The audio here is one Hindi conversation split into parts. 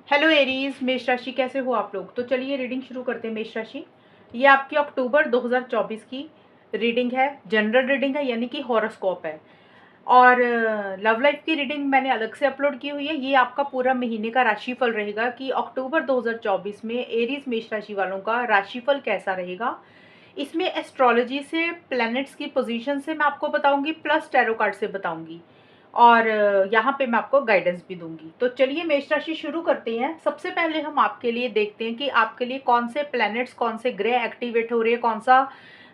हेलो एरीज, मेष राशि कैसे हो आप लोग। तो चलिए रीडिंग शुरू करते हैं। मेष राशि, ये आपकी अक्टूबर 2024 की रीडिंग है। जनरल रीडिंग है, यानी कि हॉरोस्कोप है। और लव लाइफ की रीडिंग मैंने अलग से अपलोड की हुई है। ये आपका पूरा महीने का राशिफल रहेगा कि अक्टूबर 2024 में एरीज मेष राशि वालों का राशिफल कैसा रहेगा। इसमें एस्ट्रोलॉजी से, प्लैनेट्स की पोजीशन से मैं आपको बताऊंगी, प्लस टैरो कार्ड से बताऊंगी। और यहाँ पे मैं आपको गाइडेंस भी दूंगी। तो चलिए मेष राशि शुरू करते हैं। सबसे पहले हम आपके लिए देखते हैं कि आपके लिए कौन से प्लैनेट्स, कौन से ग्रह एक्टिवेट हो रहे हैं, कौन सा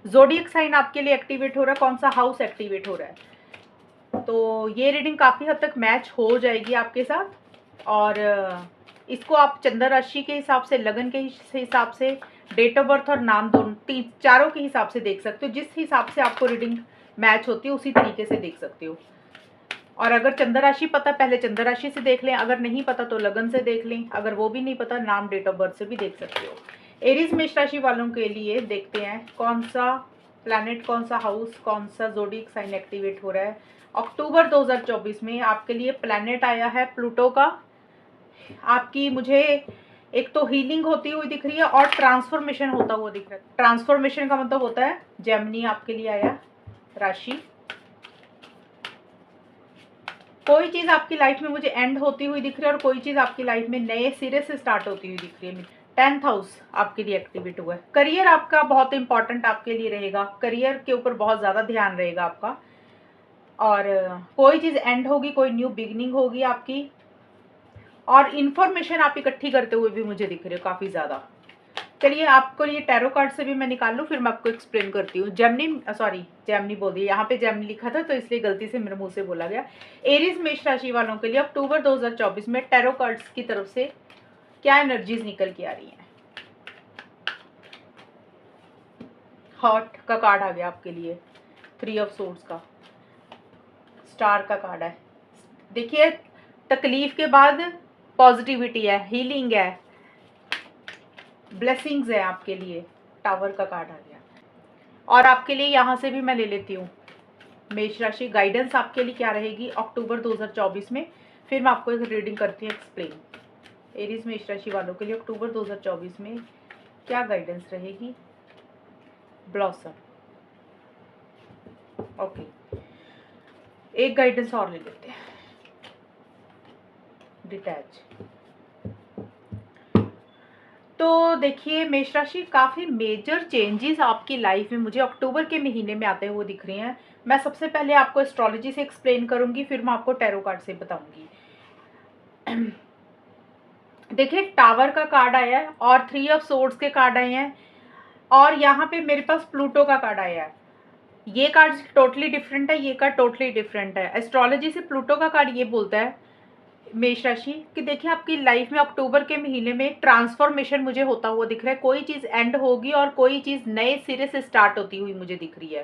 जोडियक साइन आपके लिए एक्टिवेट हो रहा है, कौन सा हाउस एक्टिवेट हो रहा है। तो ये रीडिंग काफ़ी हद तक मैच हो जाएगी आपके साथ। और इसको आप चंद्र राशि के हिसाब से, लगन के हिसाब से, डेट ऑफ बर्थ और नाम दोनों चारों के हिसाब से देख सकते हो। जिस हिसाब से आपको रीडिंग मैच होती है उसी तरीके से देख सकते हो। और अगर चंद्र राशि पता, पहले चंद्र राशि से देख लें। अगर नहीं पता तो लगन से देख लें। अगर वो भी नहीं पता, नाम, डेट ऑफ बर्थ से भी देख सकते हो। एरीज मेष राशि वालों के लिए देखते हैं कौन सा प्लैनेट, कौन सा हाउस, कौन सा जोडिक साइन एक्टिवेट हो रहा है। अक्टूबर 2024 में आपके लिए प्लैनेट आया है प्लूटो का। आपकी मुझे एक तो हीलिंग होती हुई दिख रही है और ट्रांसफॉर्मेशन होता हुआ दिख रहा है। ट्रांसफॉर्मेशन का मतलब होता है जेमिनी आपके लिए आया राशि। कोई चीज़ आपकी लाइफ में मुझे एंड होती हुई दिख रही है और कोई चीज़ आपकी लाइफ में नए सिरे से स्टार्ट होती हुई दिख रही है। 10th हाउस आपके लिए एक्टिवेट हुआ है। करियर आपका बहुत इंपॉर्टेंट आपके लिए रहेगा। करियर के ऊपर बहुत ज़्यादा ध्यान रहेगा आपका। और कोई चीज़ एंड होगी, कोई न्यू बिगनिंग होगी आपकी। और इन्फॉर्मेशन आप इकट्ठी करते हुए भी मुझे दिख रहे हो काफ़ी ज़्यादा। चलिए आपको ये टैरो कार्ड से भी मैं निकाल लूँ, फिर मैं आपको एक्सप्लेन करती हूँ। जेमिनी बोल दिया, यहाँ पे जेमिनी लिखा था तो इसलिए गलती से मेरे मुंह से बोला गया। एरीज मेष राशि वालों के लिए अक्टूबर 2024 में टैरो कार्ड्स की तरफ से क्या एनर्जीज निकल के आ रही हैं। हार्ट का कार्ड आ गया आपके लिए, 3 ऑफ सोर्ड्स का, स्टार का कार्ड है। देखिए, तकलीफ के बाद पॉजिटिविटी है, हीलिंग है, ब्लेसिंग्स है आपके लिए। टावर का कार्ड आ गया। और आपके लिए यहाँ से भी मैं ले लेती हूँ मेष राशि, गाइडेंस आपके लिए क्या रहेगी अक्टूबर 2024 में। फिर मैं आपको एक रीडिंग करती हूँ एक्सप्लेन। एरीज मेष राशि वालों के लिए अक्टूबर 2024 में क्या गाइडेंस रहेगी। ब्लॉसम, ओके, एक गाइडेंस और ले लेते हैं, डिटैच। तो देखिए मेष राशि, काफ़ी मेजर चेंजेस आपकी लाइफ में मुझे अक्टूबर के महीने में आते हुए दिख रहे हैं। मैं सबसे पहले आपको एस्ट्रोलॉजी से एक्सप्लेन करूंगी, फिर मैं आपको टैरो कार्ड से बताऊंगी। देखिए, टावर का कार्ड आया है और 3 ऑफ सोर्ड्स के कार्ड आए हैं और यहाँ पे मेरे पास प्लूटो का कार्ड आया है। ये कार्ड टोटली डिफरेंट है, ये कार्ड टोटली डिफरेंट है। एस्ट्रोलॉजी से प्लूटो का कार्ड ये बोलता है मेष राशि कि देखिए आपकी लाइफ में अक्टूबर के महीने में ट्रांसफॉर्मेशन मुझे होता हुआ दिख रहा है। कोई चीज़ एंड होगी और कोई चीज़ नए सिरे से स्टार्ट होती हुई मुझे दिख रही है।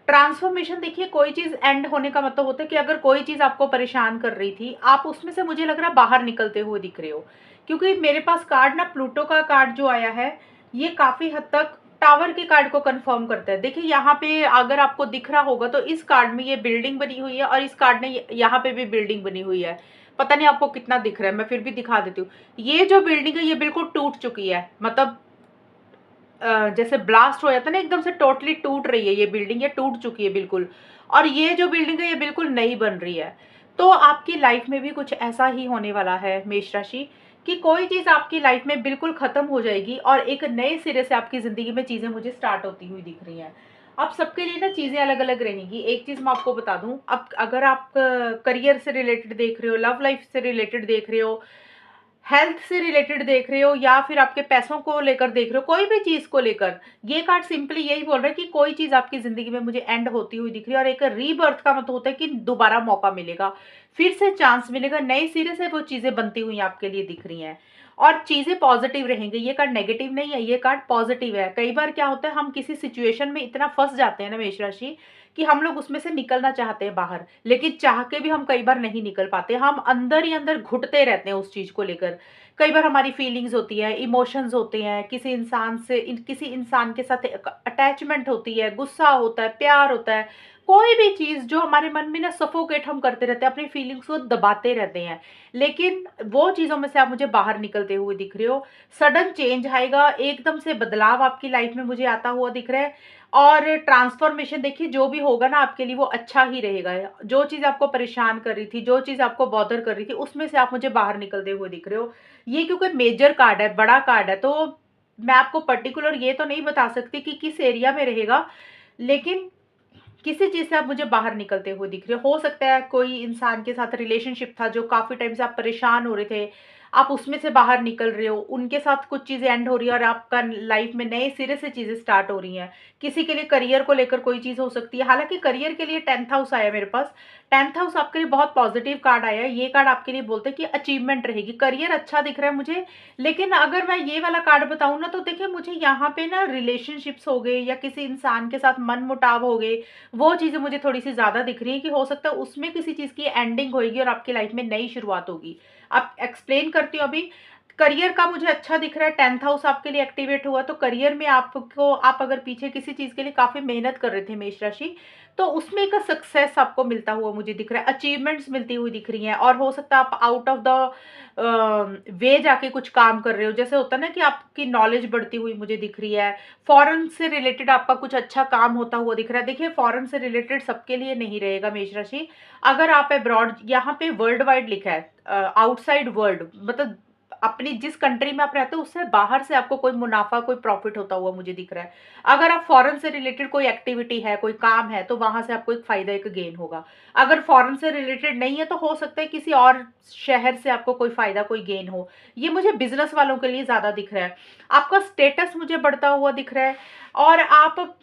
ट्रांसफॉर्मेशन, देखिए कोई चीज़ एंड होने का मतलब होता है कि अगर कोई चीज़ आपको परेशान कर रही थी, आप उसमें से मुझे लग रहा है बाहर निकलते हुए दिख रहे हो। क्योंकि मेरे पास कार्ड ना, प्लूटो का कार्ड जो आया है, ये काफ़ी हद तक टावर के कार्ड को कंफर्म करता है। देखिए यहाँ पे अगर आपको दिख रहा होगा तो इस कार्ड में ये बिल्डिंग बनी हुई है और इस कार्ड ने यहाँ पे भी बिल्डिंग बनी हुई है। पता नहीं आपको कितना दिख रहा है, मैं फिर भी दिखा देती हूँ। ये जो बिल्डिंग है ये बिल्कुल टूट चुकी है, मतलब जैसे ब्लास्ट हो जाता है ना, एकदम से टोटली टूट रही है ये बिल्डिंग, ये टूट चुकी है बिल्कुल। और ये जो बिल्डिंग है ये बिल्कुल नई बन रही है। तो आपकी लाइफ में भी कुछ ऐसा ही होने वाला है मेष राशि, कि कोई चीज़ आपकी लाइफ में बिल्कुल ख़त्म हो जाएगी और एक नए सिरे से आपकी ज़िंदगी में चीज़ें मुझे स्टार्ट होती हुई दिख रही हैं। अब सबके लिए ना चीज़ें अलग अलग रहेंगी। एक चीज़ मैं आपको बता दूं, अब अगर आप करियर से रिलेटेड देख रहे हो, लव लाइफ से रिलेटेड देख रहे हो, हेल्थ से रिलेटेड देख रहे हो, या फिर आपके पैसों को लेकर देख रहे हो, कोई भी चीज़ को लेकर, ये कार्ड सिंपली यही बोल रहा है कि कोई चीज़ आपकी ज़िंदगी में मुझे एंड होती हुई दिख रही है। और एक रीबर्थ का मतलब होता है कि दोबारा मौका मिलेगा, फिर से चांस मिलेगा, नए सिरे से वो चीज़ें बनती हुई आपके लिए दिख रही हैं और चीज़ें पॉजिटिव रहेंगी। ये कार्ड नेगेटिव नहीं है, ये कार्ड पॉजिटिव है। कई बार क्या होता है, हम किसी सिचुएशन में इतना फंस जाते हैं ना मेष राशि, कि हम लोग उसमें से निकलना चाहते हैं बाहर, लेकिन चाह के भी हम कई बार नहीं निकल पाते। हम अंदर ही अंदर घुटते रहते हैं उस चीज़ को लेकर। कई बार हमारी फीलिंग्स होती है, इमोशंस होते हैं, किसी इंसान से किसी इंसान के साथ अटैचमेंट होती है, गुस्सा होता है, प्यार होता है, कोई भी चीज़ जो हमारे मन में ना सफोकेट हम करते रहते हैं, अपनी फीलिंग्स को दबाते रहते हैं, लेकिन वो चीज़ों में से आप मुझे बाहर निकलते हुए दिख रहे हो। सडन चेंज आएगा, एकदम से बदलाव आपकी लाइफ में मुझे आता हुआ दिख रहा है। और ट्रांसफॉर्मेशन देखिए, जो भी होगा ना आपके लिए वो अच्छा ही रहेगा। जो चीज़ आपको परेशान कर रही थी, जो चीज़ आपको बॉदर कर रही थी, उसमें से आप मुझे बाहर निकलते हुए दिख रहे हो। ये क्योंकि मेजर कार्ड है, बड़ा कार्ड है, तो मैं आपको पर्टिकुलर ये तो नहीं बता सकती कि किस एरिया में रहेगा, लेकिन किसी चीज़ से आप मुझे बाहर निकलते हुए दिख रहे हो। सकता है कोई इंसान के साथ रिलेशनशिप था जो काफ़ी टाइम से आप परेशान हो रहे थे, आप उसमें से बाहर निकल रहे हो, उनके साथ कुछ चीज़ें एंड हो रही है और आपका लाइफ में नए सिरे से चीज़ें स्टार्ट हो रही हैं। किसी के लिए करियर को लेकर कोई चीज़ हो सकती है, हालाँकि करियर के लिए 10th हाउस आया मेरे पास। 10th हाउस आपके लिए बहुत पॉजिटिव कार्ड आया है। ये कार्ड आपके लिए बोलते हैं कि अचीवमेंट रहेगी, करियर अच्छा दिख रहा है मुझे। लेकिन अगर मैं ये वाला कार्ड बताऊँ ना, तो देखिए मुझे यहाँ पे ना रिलेशनशिप्स हो गए या किसी इंसान के साथ मनमुटाव हो गए, वो चीज़ें मुझे थोड़ी-सी ज़्यादा दिख रही हैं कि हो सकता है उसमें किसी चीज़ की एंडिंग होएगी और आपकी लाइफ में नई शुरुआत होगी। अब एक्सप्लेन करती हूँ अभी। करियर का मुझे अच्छा दिख रहा है, 10th हाउस आपके लिए एक्टिवेट हुआ, तो करियर में आपको, आप अगर पीछे किसी चीज़ के लिए काफ़ी मेहनत कर रहे थे मेष राशि, तो उसमें एक सक्सेस आपको मिलता हुआ मुझे दिख रहा है, अचीवमेंट्स मिलती हुई दिख रही हैं। और हो सकता है आप आउट ऑफ द वे जाके कुछ काम कर रहे हो, जैसे होता है ना कि आपकी नॉलेज बढ़ती हुई मुझे दिख रही है। फॉरेन से रिलेटेड आपका कुछ अच्छा काम होता हुआ दिख रहा है। देखिए फॉरेन से रिलेटेड सबके लिए नहीं रहेगा मेष राशि। अगर आप अब्रॉड, यहाँ पे वर्ल्ड वाइड लिखा है, आउटसाइड वर्ल्ड मतलब अपनी जिस कंट्री में आप रहते हो उससे बाहर से आपको कोई मुनाफा, कोई प्रॉफिट होता हुआ मुझे दिख रहा है। अगर आप फॉरेन से रिलेटेड कोई एक्टिविटी है, कोई काम है, तो वहां से आपको एक फायदा, एक गेन होगा। अगर फॉरेन से रिलेटेड नहीं है तो हो सकता है किसी और शहर से आपको कोई फायदा, कोई गेन हो। ये मुझे बिजनेस वालों के लिए ज्यादा दिख रहा है। आपका स्टेटस मुझे बढ़ता हुआ दिख रहा है और आप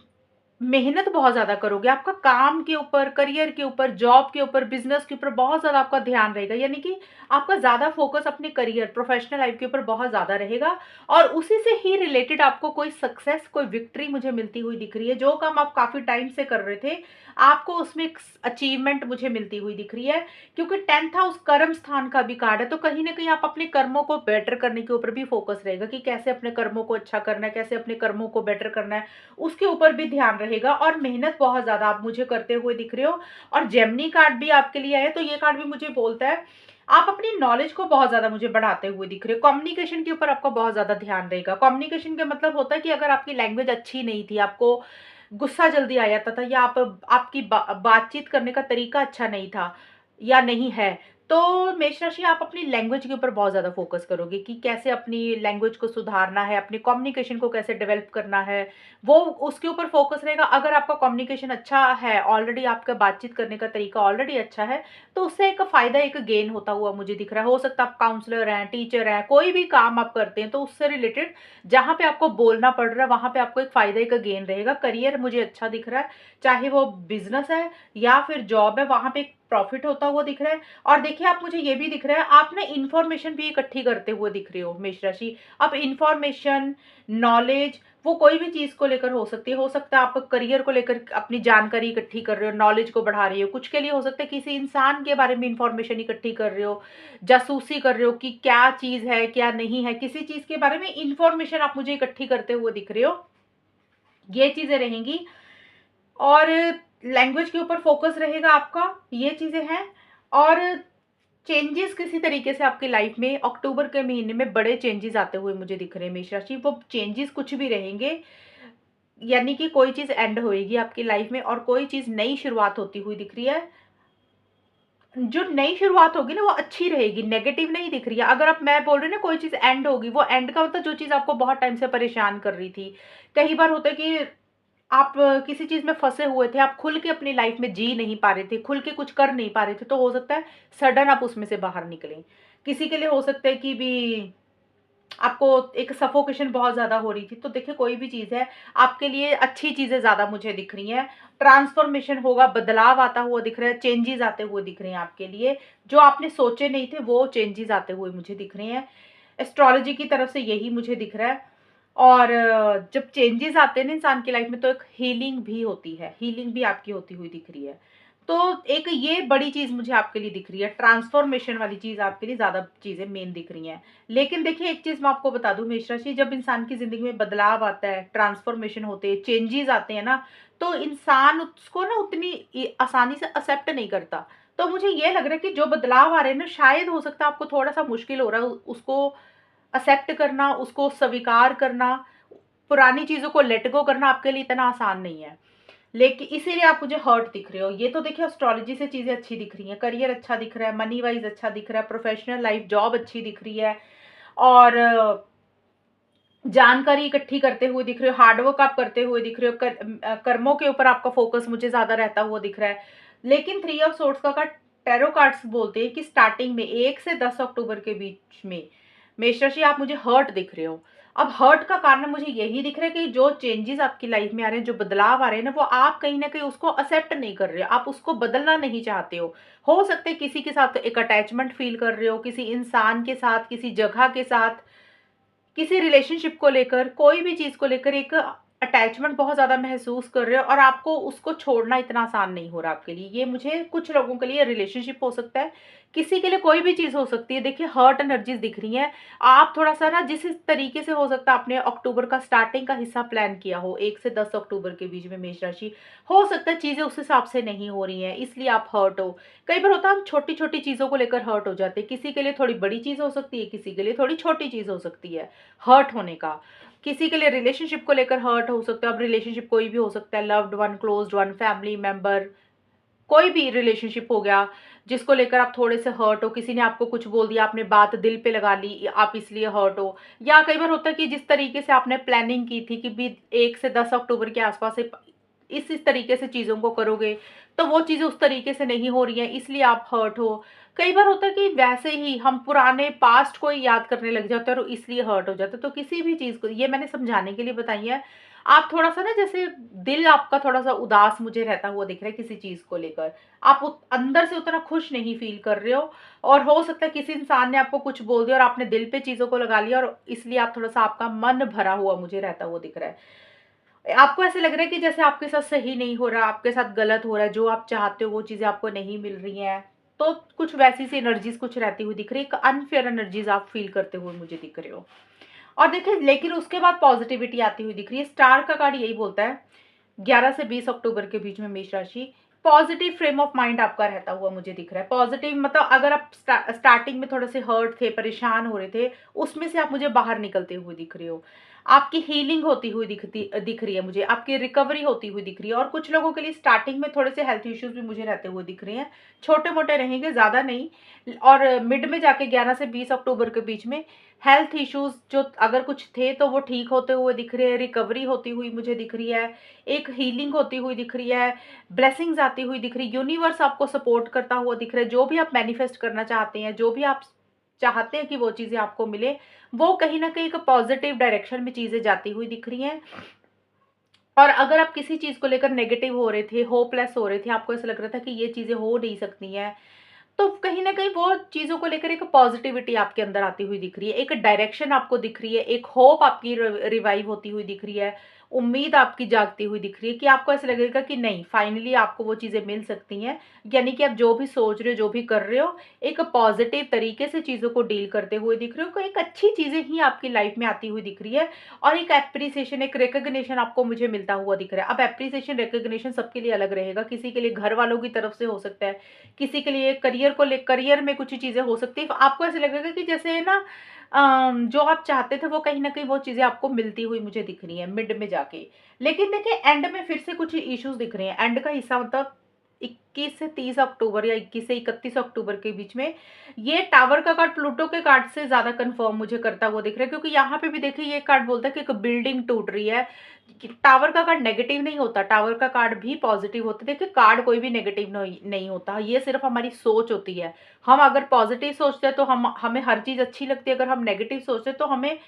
मेहनत बहुत ज़्यादा करोगे। आपका काम के ऊपर, करियर के ऊपर, जॉब के ऊपर, बिज़नेस के ऊपर बहुत ज़्यादा आपका ध्यान रहेगा। यानी कि आपका ज़्यादा फ़ोकस अपने करियर, प्रोफ़ेशनल लाइफ़ के ऊपर बहुत ज़्यादा रहेगा और उसी से ही रिलेटेड आपको कोई सक्सेस, कोई विक्ट्री मुझे मिलती हुई दिख रही है। जो काम आप काफ़ी टाइम से कर रहे थे, आपको उसमें एक अचीवमेंट मुझे मिलती हुई दिख रही है। क्योंकि 10th हाउस कर्म स्थान का भी कार्ड है, तो कहीं न कहीं आप अपने कर्मों को बेटर करने के ऊपर भी फ़ोकस रहेगा कि कैसे अपने कर्मों को अच्छा करना है, कैसे अपने कर्मों को बेटर करना है। उसके ऊपर भी ध्यान रहेगा और मेहनत बहुत ज़्यादा आप मुझे करते हुए दिख रहे हो। और जेमिनी कार्ड भी आपके लिए है, तो ये कार्ड भी मुझे बोलता है आप अपनी नॉलेज को बहुत ज़्यादा मुझे बढ़ाते हुए दिख रहे हो। कम्युनिकेशन के ऊपर आपका बहुत ज़्यादा ध्यान रहेगा। कम्युनिकेशन का मतलब होता है कि अगर आपकी लैंग्वेज अच्छी नहीं थी, आपको गुस्सा जल्दी आ जाता था या आपकी बातचीत करने का तरीका अच्छा नहीं था या नहीं है, तो मेष राशि आप अपनी लैंग्वेज के ऊपर बहुत ज़्यादा फोकस करोगे कि कैसे अपनी लैंग्वेज को सुधारना है, अपनी कम्युनिकेशन को कैसे डेवलप करना है, वो उसके ऊपर फोकस रहेगा। अगर आपका कम्युनिकेशन अच्छा है, ऑलरेडी आपका बातचीत करने का तरीका ऑलरेडी अच्छा है, तो उससे एक फ़ायदा, एक गेन होता हुआ मुझे दिख रहा है। हो सकता है आप काउंसलर हैं, टीचर हैं, कोई भी काम आप करते हैं, तो उससे रिलेटेड जहाँ पे आपको बोलना पड़ रहा है, वहाँ पे आपको एक फ़ायदा, एक गेन रहेगा। करियर मुझे अच्छा दिख रहा है, चाहे वो बिज़नेस है या फिर जॉब है, वहाँ पे एक प्रॉफ़िट होता हुआ दिख रहा है। और देखिए आप, मुझे ये भी दिख रहा है, आप ना इन्फॉर्मेशन भी इकट्ठी करते हुए दिख रहे हो मेष राशि। अब इन्फॉर्मेशन, नॉलेज, वो कोई भी चीज़ को लेकर हो सकती है। हो सकता है आप करियर को लेकर अपनी जानकारी इकट्ठी कर रहे हो, नॉलेज को बढ़ा रहे हो। कुछ के लिए हो सकता है किसी इंसान के बारे में इन्फॉर्मेशन इकट्ठी कर रहे हो, जासूसी कर रहे हो कि क्या चीज़ है, क्या नहीं है। किसी चीज़ के बारे में इन्फॉर्मेशन आप मुझे इकट्ठी करते हुए दिख रहे हो। ये चीज़ें रहेंगी। और लैंग्वेज के ऊपर फोकस रहेगा आपका, ये चीज़ें हैं। और चेंजेस किसी तरीके से आपकी लाइफ में अक्टूबर के महीने में बड़े चेंजेस आते हुए मुझे दिख रहे हैं मेष राशि। वो चेंजेस कुछ भी रहेंगे, यानी कि कोई चीज़ एंड होएगी आपकी लाइफ में और कोई चीज़ नई शुरुआत होती हुई दिख रही है। जो नई शुरुआत होगी ना वो अच्छी रहेगी, नेगेटिव नहीं दिख रही है। अगर आप, मैं बोल रही हूँ ना कोई चीज़ एंड होगी, वो एंड का मतलब जो चीज़ आपको बहुत टाइम से परेशान कर रही थी। कई बार होता है कि आप किसी चीज़ में फँसे हुए थे, आप खुल के अपनी लाइफ में जी नहीं पा रहे थे, खुल के कुछ कर नहीं पा रहे थे, तो हो सकता है सडन आप उसमें से बाहर निकलें। किसी के लिए हो सकता है कि भी आपको एक सफोकेशन बहुत ज़्यादा हो रही थी। तो देखिए कोई भी चीज़ है, आपके लिए अच्छी चीज़ें ज़्यादा मुझे दिख रही हैं। ट्रांसफ़ॉर्मेशन होगा, बदलाव आता हुआ दिख रहा है, चेंजेज़ आते हुए दिख रहे हैं आपके लिए। जो आपने सोचे नहीं थे वो चेंजेज़ आते हुए मुझे दिख रहे हैं। एस्ट्रोलॉजी की तरफ से यही मुझे दिख रहा है। और जब चेंजेज़ आते हैं ना इंसान की लाइफ में, तो एक हीलिंग भी होती है, हीलिंग भी आपकी होती हुई दिख रही है। तो एक ये बड़ी चीज़ मुझे आपके लिए दिख रही है, ट्रांसफ़ॉर्मेशन वाली चीज़ आपके लिए ज़्यादा चीज़ें मेन दिख रही हैं। लेकिन देखिए एक चीज़ मैं आपको बता दूँ मेष राशि, जब इंसान की ज़िंदगी में बदलाव आता है, ट्रांसफ़ॉर्मेशन होते हैं, चेंजेज़ आते हैं ना, तो इंसान उसको ना उतनी आसानी से एक्सेप्ट नहीं करता। तो मुझे ये लग रहा है कि जो बदलाव आ रहे हैं ना, शायद हो सकता है आपको थोड़ा-सा मुश्किल हो रहा है उसको एक्सेप्ट करना, उसको स्वीकार करना, पुरानी चीज़ों को लेट गो करना आपके लिए इतना आसान नहीं है। लेकिन इसीलिए आप मुझे हर्ट दिख रहे हो। ये तो देखिए एस्ट्रोलॉजी से चीज़ें अच्छी दिख रही हैं, करियर अच्छा दिख रहा है, मनी वाइज़ अच्छा दिख रहा है, प्रोफ़ेशनल लाइफ़ जॉब अच्छी दिख रही है और जानकारी इकट्ठी करते हुए दिख रहे हो, हार्ड वर्क आप करते हुए दिख रहे हो, कर्मों के ऊपर आपका फ़ोकस मुझे ज़्यादा रहता हुआ दिख रहा है। लेकिन 3 ऑफ सोर्ड्स का कार्ड, टैरो कार्ड्स बोलते हैं कि स्टार्टिंग में 1 से 10 अक्टूबर के बीच में मेष राशि आप मुझे हर्ट दिख रहे हो। अब हर्ट का कारण मुझे यही दिख रहा है कि जो चेंजेज़ आपकी लाइफ़ में आ रहे हैं, जो बदलाव आ रहे हैं ना, वो आप कहीं न कहीं उसको एक्सेप्ट नहीं कर रहे हो, आप उसको बदलना नहीं चाहते हो। हो सकता है किसी के साथ एक अटैचमेंट फ़ील कर रहे हो, किसी इंसान के साथ, किसी जगह के साथ, किसी रिलेशनशिप को लेकर, कोई भी चीज़ को लेकर एक अटैचमेंट बहुत ज़्यादा महसूस कर रहे हो और आपको उसको छोड़ना इतना आसान नहीं हो रहा आपके लिए। ये मुझे कुछ लोगों के लिए रिलेशनशिप हो सकता है, किसी के लिए कोई भी चीज़ हो सकती है। देखिए हर्ट एनर्जीज़ दिख रही हैं। आप थोड़ा-सा ना जिस इस तरीके से हो सकता है आपने अक्टूबर का स्टार्टिंग का हिस्सा प्लान किया हो, 1 से 10 अक्टूबर के बीच में मेष राशि, हो सकता है चीज़ें उस हिसाब से नहीं हो रही हैं, इसलिए आप हर्ट हो। कई बार होता है हम छोटी-छोटी चीज़ों को लेकर हर्ट हो जाते हैं। किसी के लिए थोड़ी बड़ी चीज़ हो सकती है, किसी के लिए थोड़ी छोटी चीज़ हो सकती है। हर्ट होने का। किसी के लिए रिलेशनशिप को लेकर हर्ट हो सकता है, अब रिलेशनशिप कोई भी हो सकता है, loved one, closed one, family member, कोई भी रिलेशनशिप हो गया, जिसको लेकर आप थोड़े से हर्ट हो, किसी ने आपको कुछ बोल दिया, आपने बात दिल पे लगा ली, आप इसलिए हर्ट हो। या कई बार होता है कि जिस तरीके से आपने प्लानिंग की थी कि भी 1 से 10 अक्टूबर के आस-पास से इस तरीके से चीज़ों को करोगे, तो वो चीज़ें उस तरीके से नहीं हो रही हैं, इसलिए आप हर्ट हो। कई बार होता है कि वैसे ही हम पुराने पास्ट को ही याद करने लग जाते हैं और इसलिए हर्ट हो जाते हैं। तो किसी भी चीज़ को ये मैंने समझाने के लिए बताई है। आप थोड़ा-सा ना जैसे दिल आपका थोड़ा-सा उदास मुझे रहता हुआ दिख रहा है किसी चीज़ को लेकर। आप उत अंदर से उतना खुश नहीं फ़ील कर रहे हो और हो सकता है किसी इंसान ने आपको कुछ बोल दिया और आपने दिल पे चीज़ों को लगा लिया और इसलिए आप थोड़ा-सा आपका मन भरा हुआ मुझे रहता हुआ दिख रहा है। आपको ऐसे लग रहा है कि जैसे आपके साथ सही नहीं हो रहा, आपके साथ गलत हो रहा है, जो आप चाहते हो वो चीज़ें आपको नहीं मिल रही हैं। तो कुछ वैसी सी एनर्जीज़ कुछ रहती हुई दिख रही है, एक अनफेयर एनर्जीज़ आप फ़ील करते हुए मुझे दिख रहे हो। और देखिए लेकिन उसके बाद पॉज़िटिविटी आती हुई दिख रही है। स्टार का कार्ड यही बोलता है 11 से 20 अक्टूबर के बीच में मेष राशि, पॉजिटिव फ्रेम ऑफ माइंड आपका रहता हुआ मुझे दिख रहा है। पॉजिटिव मतलब अगर आप स्टार्टिंग में थोड़े से हर्ट थे, परेशान हो रहे थे, उसमें से आप मुझे बाहर निकलते हुए दिख रहे हो। आपकी हीलिंग होती हुई दिख रही है मुझे, आपकी रिकवरी होती हुई दिख रही है और कुछ लोगों के लिए स्टार्टिंग में थोड़े से हेल्थ इश्यूज़ भी मुझे रहते हुए दिख रहे हैं। छोटे-मोटे रहेंगे, ज़्यादा नहीं और मिड में जाके 11 से 20 अक्टूबर के बीच में हेल्थ इश्यूज़ जो अगर कुछ थे तो वो ठीक होते हुए दिख रहे हैं, रिकवरी होती हुई मुझे दिख रही है, एक हीलिंग होती हुई दिख रही है, ब्लेसिंग्स आती हुई दिख रही है, यूनिवर्स आपको सपोर्ट करता हुआ दिख रहा है, जो भी आप मैनिफेस्ट करना चाहते हैं, जो भी आप चाहते हैं कि वो चीज़ें आपको मिले, वो कहीं न कहीं एक पॉज़िटिव डायरेक्शन में चीज़ें जाती हुई दिख रही हैं। और अगर आप किसी चीज़ को लेकर नेगेटिव हो रहे थे, होपलेस हो रहे थे, आपको ऐसा लग रहा था कि ये चीज़ें हो नहीं सकती हैं, तो कहीं न कहीं वो चीज़ों को लेकर एक पॉज़िटिविटी आपके अंदर आती हुई दिख रही है, एक डायरेक्शन आपको दिख रही है, एक होप आपकी रिवाइव होती हुई दिख रही है, उम्मीद आपकी जागती हुई दिख रही है कि आपको ऐसा लगेगा कि नहीं फाइनली आपको वो चीज़ें मिल सकती हैं। यानी कि आप जो भी सोच रहे हो, जो भी कर रहे हो, एक पॉज़िटिव तरीके से चीज़ों को डील करते हुए दिख रहे हो, कोई एक अच्छी चीज़ें ही आपकी लाइफ़ में आती हुई दिख रही है और एक एप्रिसिएशन, एक रिकॉग्निशन आपको मुझे मिलता हुआ दिख रहा है। अब एप्रिसिएशन, रिकॉग्निशन सबके लिए अलग रहेगा, किसी के लिए घर वालों की तरफ से हो सकता है, किसी के लिए करियर में कुछ चीज़ें हो सकती हैं। आपको ऐसा लगेगा कि जैसे ना जो आप चाहते थे वो कहीं न कहीं वो चीज़ें आपको मिलती हुई मुझे दिख रही हैं मिड में जाके। लेकिन देखिए एंड में फिर से कुछ इश्यूज़ दिख रहे हैं। एंड का हिस्सा मतलब 21 से 30 अक्टूबर या 21 से 31 अक्टूबर के बीच में ये टावर का कार्ड प्लूटो के कार्ड से ज़्यादा कन्फर्म मुझे करता हुआ दिख रहा है क्योंकि यहाँ पे भी देखिए ये कार्ड बोलता है कि एक बिल्डिंग टूट रही है। कि टावर का कार्ड नेगेटिव नहीं होता, टावर का कार्ड भी पॉजिटिव होता है। देखिए कार्ड कोई भी नेगेटिव नहीं होता, ये सिर्फ हमारी सोच होती है। हम अगर पॉजिटिव सोचते हैं तो हमें हर चीज़ अच्छी लगती है, अगर हम नेगेटिव सोचते हैं तो हमें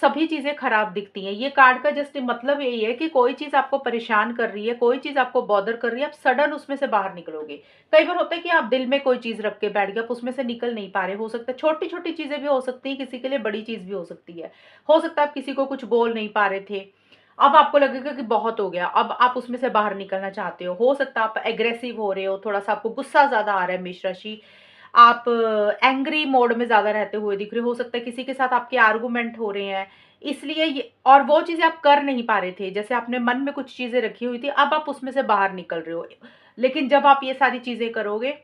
सभी चीज़ें खराब दिखती हैं। ये कार्ड का जस्ट मतलब यही है कि कोई चीज़ आपको परेशान कर रही है, कोई चीज़ आपको बॉदर कर रही है, आप सडन उसमें से बाहर निकलोगे। कई बार होता है कि आप दिल में कोई चीज़ रख के बैठ गए, आप उसमें से निकल नहीं पा रहे। हो सकता है छोटी-छोटी चीज़ें भी हो सकती हैं, किसी के लिए बड़ी चीज़ भी हो सकती है। हो सकता है आप किसी को कुछ बोल नहीं पा रहे थे। अब आपको लगेगा कि बहुत हो गया, अब आप उसमें से बाहर निकलना चाहते हो सकता है आप एग्रेसिव हो रहे हो, थोड़ा-सा आपको गुस्सा ज़्यादा आ रहा है मेष राशि, आप एंग्री मोड में ज़्यादा रहते हुए दिख रहे हो सकता है किसी के साथ आपके आर्गुमेंट हो रहे हैं, इसलिए ये और वो चीज़ें आप कर नहीं पा रहे थे, जैसे आपने मन में कुछ चीज़ें रखी हुई थी, अब आप उसमें से बाहर निकल रहे हो। लेकिन जब आप ये सारी चीज़ें करोगे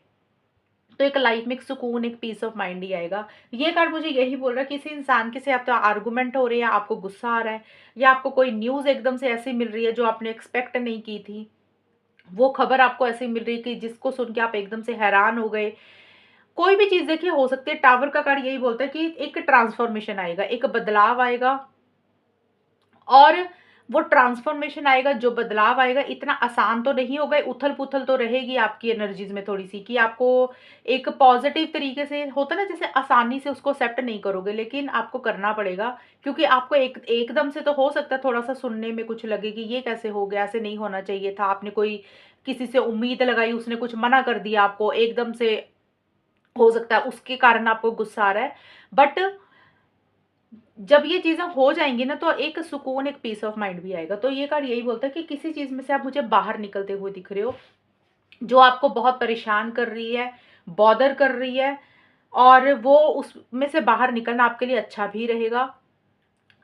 तो एक लाइफ में एक सुकून, एक पीस ऑफ माइंड ही आएगा। ये कार्ड मुझे यही बोल रहा है किसी इंसान के से आप तो आर्गुमेंट हो रहे हैं, आपको गुस्सा आ रहा है या आपको कोई न्यूज़ एकदम से ऐसी मिल रही है जो आपने एक्सपेक्ट नहीं की थी। वो खबर आपको ऐसी मिल रही है कि जिसको सुन के आप एकदम से हैरान हो गए। कोई भी चीज़ देखिए हो सकती है, टावर का कार्ड यही बोलता है कि एक ट्रांसफॉर्मेशन आएगा, एक बदलाव आएगा और वो ट्रांसफॉर्मेशन आएगा, जो बदलाव आएगा इतना आसान तो नहीं होगा, उथल-पुथल तो रहेगी आपकी एनर्जीज़ में थोड़ी-सी कि आपको एक पॉज़िटिव तरीके से होता है ना, जैसे आसानी से उसको एक्सेप्ट नहीं करोगे, लेकिन आपको करना पड़ेगा क्योंकि आपको एकदम से तो हो सकता है थोड़ा-सा सुनने में कुछ लगे कि ये कैसे हो गया, ऐसे नहीं होना चाहिए था, आपने कोई किसी से उम्मीद लगाई, उसने कुछ मना कर दिया आपको, एकदम से हो सकता है उसके कारण आपको गुस्सा आ रहा है। बट जब ये चीज़ें हो जाएँगी ना तो एक सुकून, एक पीस ऑफ माइंड भी आएगा। तो ये कार्ड यही बोलता है कि किसी चीज़ में से आप मुझे बाहर निकलते हुए दिख रहे हो, जो आपको बहुत परेशान कर रही है, बॉदर कर रही है और वो उसमें से बाहर निकलना आपके लिए अच्छा भी रहेगा।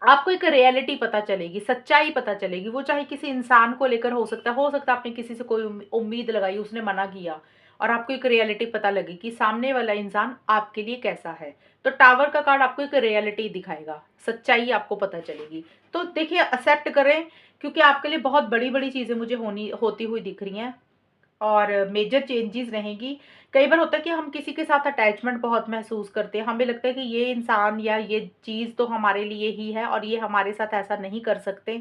आपको एक रियलिटी पता चलेगी, सच्चाई पता चलेगी, वो चाहे किसी इंसान को लेकर हो सकता है आपने किसी से कोई उम्मीद लगाई, उसने मना किया और आपको एक रियलिटी पता लगी कि सामने वाला इंसान आपके लिए कैसा है। तो टावर का कार्ड आपको एक रियलिटी दिखाएगा, सच्चाई आपको पता चलेगी। तो देखिए एक्सेप्ट करें क्योंकि आपके लिए बहुत बड़ी-बड़ी चीज़ें मुझे होती हुई दिख रही हैं। और मेजर चेंजेस रहेंगी। कई बार होता है कि हम किसी के साथ अटैचमेंट बहुत महसूस करते हैं, हमें लगता है कि ये इंसान या ये चीज़ तो हमारे लिए ही है और ये हमारे साथ ऐसा नहीं कर सकते।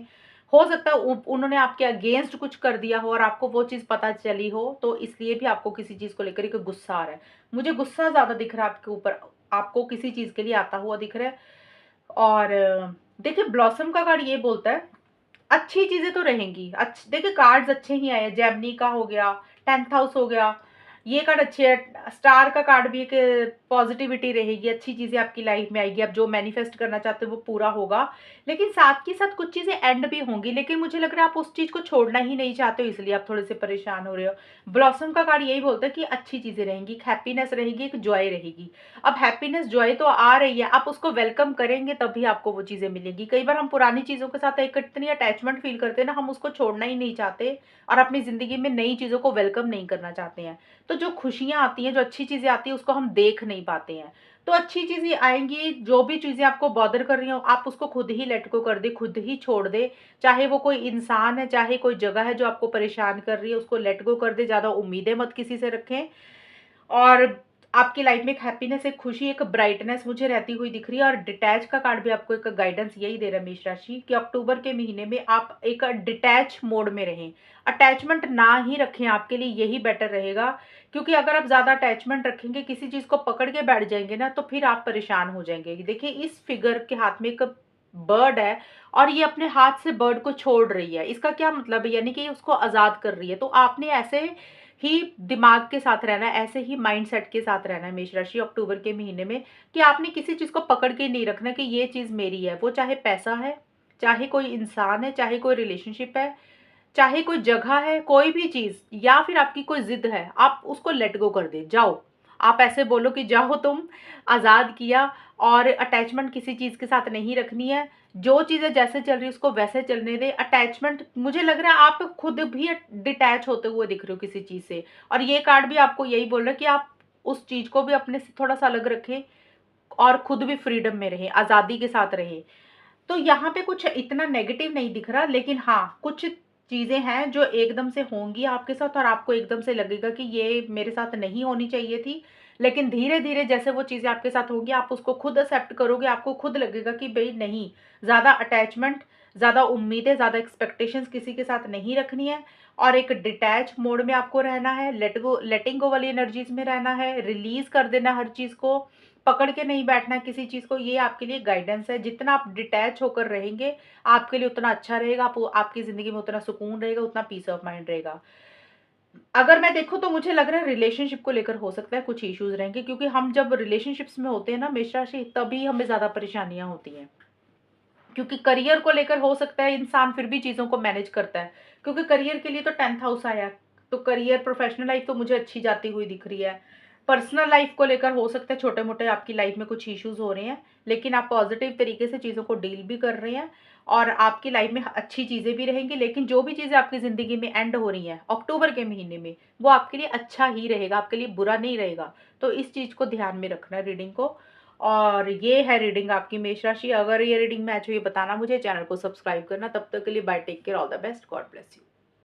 हो सकता है उन्होंने आपके अगेंस्ट कुछ कर दिया हो और आपको वो चीज़ पता चली हो, तो इसलिए भी आपको किसी चीज़ को लेकर एक गुस्सा आ रहा है। मुझे गुस्सा ज़्यादा दिख रहा है आपके ऊपर, आपको किसी चीज़ के लिए आता हुआ दिख रहा है। और देखिए ब्लॉसम का कार्ड ये बोलता है अच्छी चीज़ें तो रहेंगी। देखिए कार्ड्स अच्छे ही आए हैं, जेमिनी का हो गया, 10th हाउस हो गया, ये कार्ड अच्छे है। स्टार का कार्ड भी एक पॉज़िटिविटी रहेगी, अच्छी चीज़ें आपकी लाइफ़ में आएगी, आप जो मैनिफेस्ट करना चाहते हो वो पूरा होगा। लेकिन साथ के साथ कुछ चीज़ें एंड भी होंगी, लेकिन मुझे लग रहा है आप उस चीज़ को छोड़ना ही नहीं चाहते हो, इसलिए आप थोड़े-से परेशान हो रहे हो। ब्लॉसम का कार्ड यही बोलता है कि अच्छी चीज़ें रहेंगी, एक हैप्पीनेस रहेगी, एक जॉय रहेगी। अब हैप्पीनेस, जॉय तो आ रही है, आप उसको वेलकम करेंगे तभी आपको वो चीज़ें मिलेंगी। कई बार हम पुरानी चीज़ों के साथ एक इतनी अटैचमेंट फ़ील करते हैं ना, हम उसको छोड़ना ही नहीं चाहते और अपनी ज़िंदगी में नई चीज़ों को वेलकम नहीं करना चाहते हैं। तो जो खुशियाँ आती हैं, जो अच्छी चीज़ें आती हैं, उसको हम देख नहीं पाते हैं। तो अच्छी चीज़ें आएँगी, जो भी चीज़ें आपको बॉदर कर रही हों, आप उसको खुद ही लेट गो कर दें, खुद ही छोड़ दें। चाहे वो कोई इंसान है, चाहे कोई जगह है जो आपको परेशान कर रही है, उसको लेट गो कर दें, ज़्यादा उम्मीदें मत किसी से रखें। और आपकी लाइफ में एक हैप्पीनेस, एक खुशी, एक ब्राइटनेस मुझे रहती हुई दिख रही है। और डिटैच का कार्ड भी आपको एक गाइडेंस यही दे रहा है मेष राशि कि अक्टूबर के महीने में आप एक डिटैच मोड में रहें, अटैचमेंट ना ही रखें, आपके लिए यही बेटर रहेगा। क्योंकि अगर आप ज़्यादा अटैचमेंट रखेंगे, किसी चीज़ को पकड़ के बैठ जाएंगे ना, तो फिर आप परेशान हो जाएंगे। देखिए इस फिगर के हाथ में एक बर्ड है और ये अपने हाथ से बर्ड को छोड़ रही है, इसका क्या मतलब है, यानी कि उसको आज़ाद कर रही है। तो आपने ऐसे ही दिमाग के साथ रहना है, ऐसे ही माइंडसेट के साथ रहना है मेष राशि अक्टूबर के महीने में, कि आपने किसी चीज़ को पकड़ के नहीं रखना कि ये चीज़ मेरी है। वो चाहे पैसा है, चाहे कोई इंसान है, चाहे कोई रिलेशनशिप है, चाहे कोई जगह है, कोई भी चीज़ या फिर आपकी कोई ज़िद है, आप उसको लेट गो कर दें, जाओ। आप ऐसे बोलो कि जाओ तुम, आज़ाद किया। और अटैचमेंट किसी चीज़ के साथ नहीं रखनी है। जो चीज़ें जैसे चल रही है उसको वैसे चलने दें। अटैचमेंट, मुझे लग रहा है आप खुद भी डिटैच होते हुए दिख रहे हो किसी चीज़ से। और ये कार्ड भी आपको यही बोल रहा है कि आप उस चीज़ को भी अपने से थोड़ा-सा अलग रखें और खुद भी फ्रीडम में रहें, आज़ादी के साथ रहें। तो यहाँ पे कुछ इतना नेगेटिव नहीं दिख रहा, लेकिन हाँ, कुछ चीज़ें हैं जो एकदम से होंगी आपके साथ और आपको एकदम से लगेगा कि ये मेरे साथ नहीं होनी चाहिए थी। लेकिन धीरे-धीरे जैसे वो चीज़ें आपके साथ होंगी, आप उसको खुद एक्सेप्ट करोगे, आपको खुद लगेगा कि भई नहीं, ज़्यादा अटैचमेंट, ज़्यादा उम्मीदें, ज़्यादा एक्सपेक्टेशंस किसी के साथ नहीं रखनी है और एक डिटैच मोड में आपको रहना है, लेटिंग गो वाली एनर्जीज़ में रहना है, रिलीज़ कर देना हर चीज़ को, पकड़ के नहीं बैठना किसी चीज़ को। ये आपके लिए गाइडेंस है। जितना आप डिटैच होकर रहेंगे, आपके लिए उतना अच्छा रहेगा, आपकी ज़िंदगी में उतना सुकून रहेगा, उतना पीस ऑफ माइंड रहेगा। अगर मैं देखूँ तो मुझे लग रहा है रिलेशनशिप को लेकर हो सकता है कुछ इश्यूज़ रहेंगे, क्योंकि हम जब रिलेशनशिप्स में होते हैं ना मेष राशि, तभी हमें ज़्यादा परेशानियाँ होती हैं। क्योंकि करियर को लेकर हो सकता है इंसान फिर भी चीज़ों को मैनेज करता है, क्योंकि करियर के लिए तो 10th हाउस आया है। तो करियर प्रोफेशनल लाइफ तो मुझे अच्छी जाती हुई दिख रही है। पर्सनल लाइफ को लेकर हो सकता है छोटे मोटे आपकी लाइफ में कुछ इश्यूज हो रहे हैं, लेकिन आप पॉजिटिव तरीके से चीज़ों को डील भी कर रहे हैं और आपकी लाइफ में अच्छी चीज़ें भी रहेंगी। लेकिन जो भी चीज़ें आपकी ज़िंदगी में एंड हो रही हैं अक्टूबर के महीने में, वो आपके लिए अच्छा ही रहेगा, आपके लिए बुरा नहीं रहेगा। तो इस चीज़ को ध्यान में रखना है रीडिंग को। और ये है रीडिंग आपकी मेष राशि। अगर ये रीडिंग मैच हुई बताना मुझे, चैनल को सब्सक्राइब करना। तब तक के लिए bye, take care, all the best, God bless you.